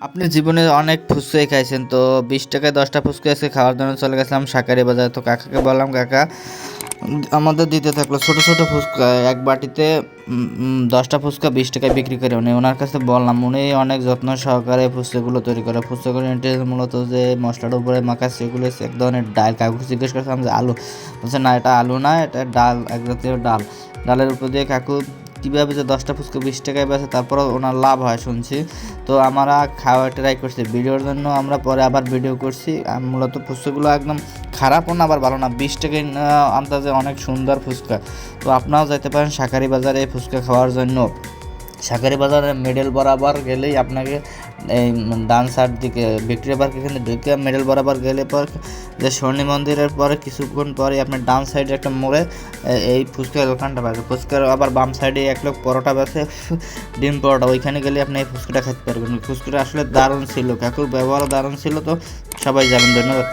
আপনি জীবনে অনেক ফুচকাই খাইছেন, তো 20 টাকায় 10টা ফুচকা আজকে খাওয়ার জন্য চলে গেছিলাম শাকারি বাজার। তো কাকাকে বললাম, কাকা আমাদের দিতে থাকলো ছোট ছোট ফুচকা এক বাটিতে 10টা ফুচকা 20 টাকায় বিক্রি করে। উনি ওনার কাছে বললাম, উনি অনেক যত্ন সহকারে ফুচকাগুলো তৈরি করে। ফুচকাগুলো মূলত যে মশলার উপরে মাখা সেগুলো হচ্ছে এক ধরনের ডাল। কাকু জিজ্ঞেস করছিলাম যে আলু, বলছে না এটা আলু না, এটা ডাল, এক জাতীয় ডাল। ডালের উপর দিয়ে কাকু কীভাবে যে 10টা ফুচকা 20 টাকায় বেচে, তারপরও ওনার লাভ হয় শুনছি। তো আমরা খাওয়া ট্রাই করছি ভিডিওর জন্য, আমরা পরে আবার ভিডিও করছি। মূলত ফুচকাগুলো একদম খারাপও না আবার ভালো না, 20 টাকায় আন্দাজে অনেক সুন্দর ফুচকা। তো আপনারাও যাইতে পারেন শাকারি বাজারে ফুচকা খাওয়ার জন্য। শাকারি বাজারের মিডল বরাবর গেলেই আপনাকে এই ডান সাইড দিকে ভিক্টোরিয়া পার্ক এখানে ঢুকে মিডল বরাবর গেলে পর যে শনি মন্দিরের পরে কিছুক্ষণ পরে আপনার ডান সাইডে একটা মোড়ে এই ফুচকার দোকানটা পাবে। ফুচকার আবার বাম সাইডে এক লোক পরোটা বেছে, ডিম পরোটা, ওইখানে গেলে আপনি এই ফুচকাটা খেতে পারবেন। ফুচকাটা আসলে দারুণ ছিল, কাকুর ব্যবহারও দারুণ ছিল। তো সবাই যাবেন, ধন্যবাদ।